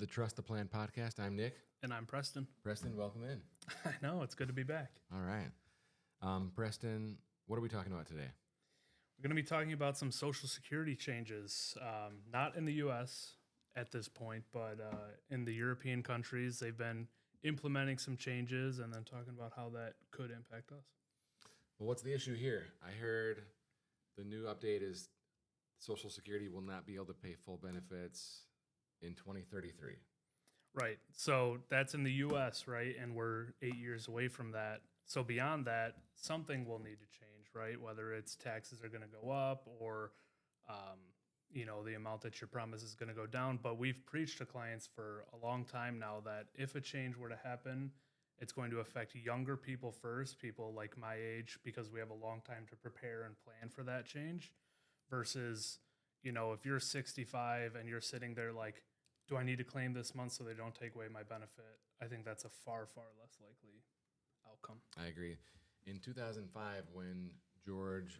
the Trust the Plan podcast. I'm Nick. And I'm Preston. Preston, welcome in. I know, it's good to be back. All right. Preston, what are we talking about today? We're going to be talking about some Social Security changes, not in the U.S. at this point, but in the European countries. They've been implementing some changes and then talking about how that could impact us. Well, what's the issue here? I heard the new update is Social Security will not be able to pay full benefits in 2033. Right. So that's in the U.S., right? And we're 8 years away from that. So beyond that, something will need to change, right? Whether it's taxes are going to go up or, the amount that your promise is going to go down. But we've preached to clients for a long time now that if a change were to happen, it's going to affect younger people first, people like my age, because we have a long time to prepare and plan for that change versus, if you're 65 and you're sitting there like, do I need to claim this month so they don't take away my benefit? I think that's a far, far less likely outcome. I agree. In 2005, when George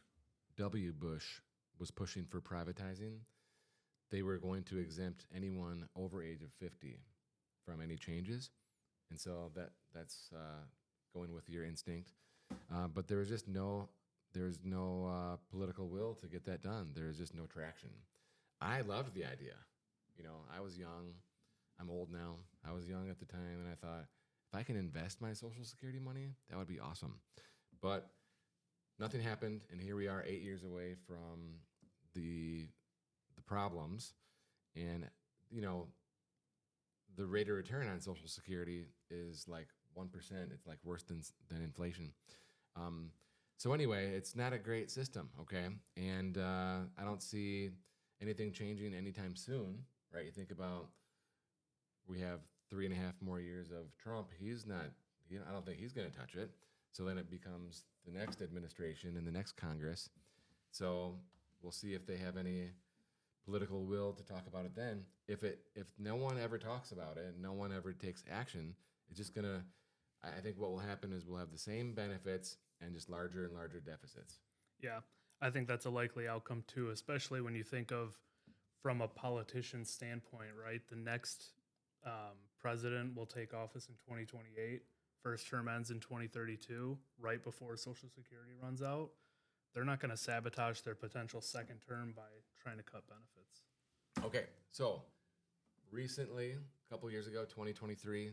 W. Bush was pushing for privatizing, they were going to exempt anyone over age of 50 from any changes. And so that's going with your instinct. But there was just no political will to get that done. There was just no traction. I loved the idea. I was young. I'm old now. I was young at the time, and I thought, if I can invest my Social Security money, that would be awesome. But nothing happened, and here we are 8 years away from the problems. And, the rate of return on Social Security is like 1%. It's like worse than inflation. So anyway, it's not a great system, okay? And I don't see anything changing anytime soon, right? You think about we have 3.5 more years of Trump. I don't think he's going to touch it. So then it becomes the next administration and the next Congress. So we'll see if they have any political will to talk about it then. If no one ever talks about it, no one ever takes action, it's just going to, I think what will happen is we'll have the same benefits and just larger and larger deficits. Yeah, I think that's a likely outcome too, especially when you think of from a politician's standpoint, right? The next president will take office in 2028. First term ends in 2032, right before Social Security runs out. They're not going to sabotage their potential second term by trying to cut benefits. Okay, so recently, a couple years ago, 2023,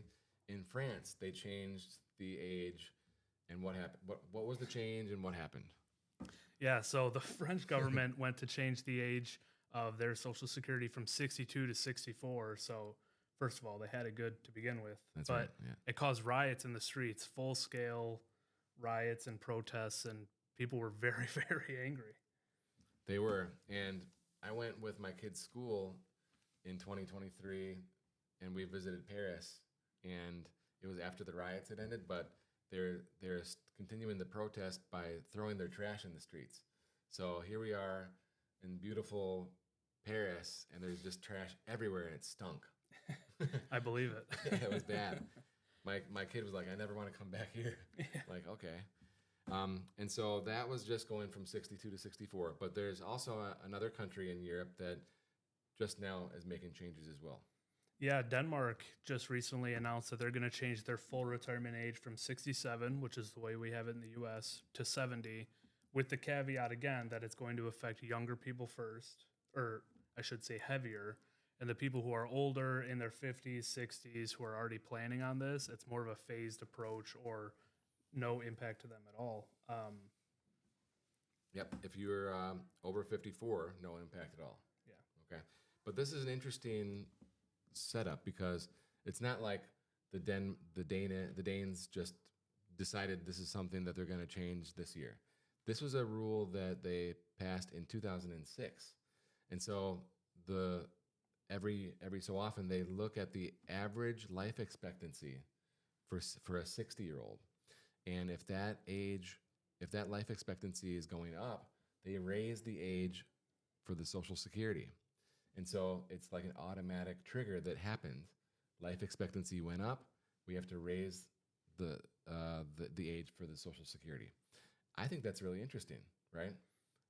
in France, they changed the age. And what happened? What was the change and what happened? Yeah, so the French government went to change the age of their Social Security from 62 to 64. So first of all, they had it good to begin with. That's but right, yeah. It caused riots in the streets, full-scale riots and protests, and people were very, very angry. They were. And I went with my kids' school in 2023, and we visited Paris. And it was after the riots had ended, but they're continuing the protest by throwing their trash in the streets. So here we are in beautiful Paris, and there's just trash everywhere, and it stunk. I believe it. It was bad. My kid was like, I never want to come back here. Yeah. Like, okay. And so that was just going from 62 to 64. But there's also another country in Europe that just now is making changes as well. Yeah, Denmark just recently announced that they're going to change their full retirement age from 67, which is the way we have it in the U.S., to 70, with the caveat, again, that it's going to affect younger people first, or I should say heavier, and the people who are older in their 50s, 60s, who are already planning on this, it's more of a phased approach or no impact to them at all. Yep, if you're over 54, no impact at all. Yeah. Okay, but this is an interesting setup because it's not like the Danes just decided this is something that they're going to change this year. This was a rule that they passed in 2006, and so every so often they look at the average life expectancy for a 60-year-old, and if that life expectancy is going up, they raise the age for the Social Security. And so it's like an automatic trigger that happened. Life expectancy went up. We have to raise the age for the Social Security. I think that's really interesting, right?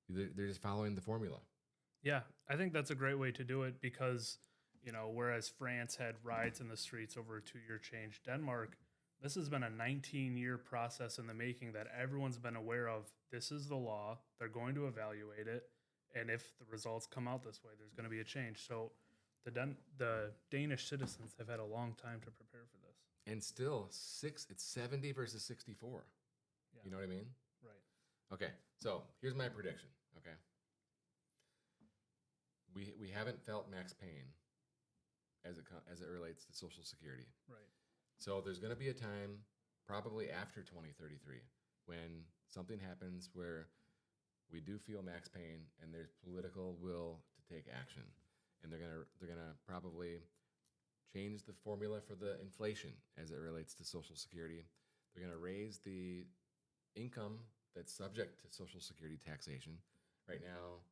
They're just following the formula. Yeah, I think that's a great way to do it because You know, whereas France had riots in the streets over a 2-year change, Denmark, this has been a 19-year process in the making that everyone's been aware of. This is the law. They're going to evaluate it. And if the results come out this way, there's going to be a change. So the Danish citizens have had a long time to prepare for this. And still, it's 70 versus 64. Yeah. You know what I mean? Right. Okay, so here's my prediction, okay? We haven't felt max pain as it relates to Social Security. Right. So there's going to be a time, probably after 2033, when something happens where we do feel max pain and there's political will to take action. And they're gonna probably change the formula for the inflation as it relates to Social Security. They're gonna raise the income that's subject to Social Security taxation. Right now,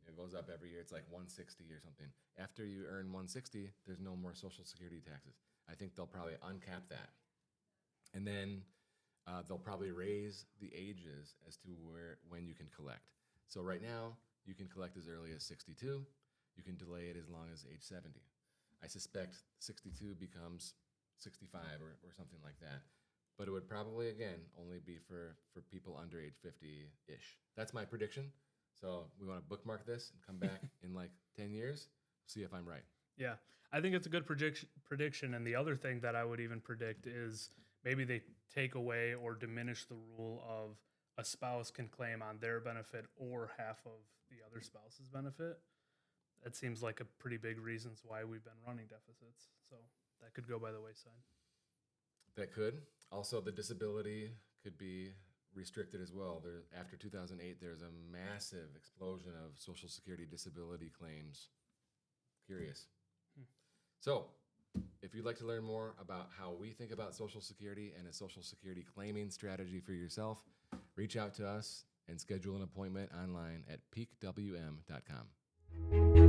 it goes up every year. It's like 160 or something. After you earn 160, there's no more Social Security taxes. I think they'll probably uncap that. And then they'll probably raise the ages as to when you can collect. So right now, you can collect as early as 62. You can delay it as long as age 70. I suspect 62 becomes 65 or something like that. But it would probably, again, only be for people under age 50-ish. That's my prediction. So we want to bookmark this and come back in like 10 years, see if I'm right. Yeah, I think it's a good prediction. And the other thing that I would even predict is maybe they take away or diminish the rule of a spouse can claim on their benefit or half of the other spouse's benefit. That seems like a pretty big reasons why we've been running deficits. So that could go by the wayside. That could. Also, the disability could be restricted as well. After 2008, there's a massive explosion of Social Security disability claims. Curious. So, if you'd like to learn more about how we think about Social Security and a Social Security claiming strategy for yourself, reach out to us and schedule an appointment online at peakwm.com.